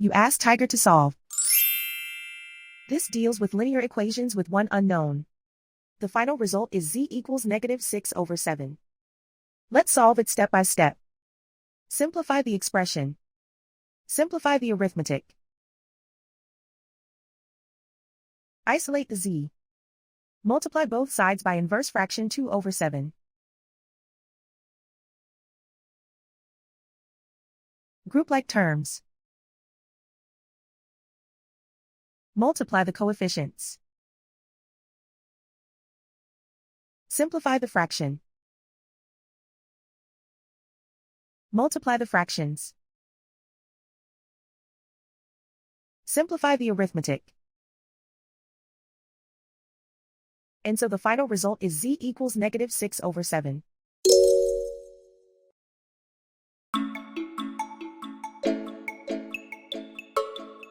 You ask Tiger to solve. This deals with linear equations with one unknown. The final result is z equals -6/7. Let's solve it step by step. Simplify the expression. Simplify the arithmetic. Isolate the z. Multiply both sides by inverse fraction 2/7. Group like terms. Multiply the coefficients. Simplify the fraction. Multiply the fractions. Simplify the arithmetic. And so the final result is z equals -6/7.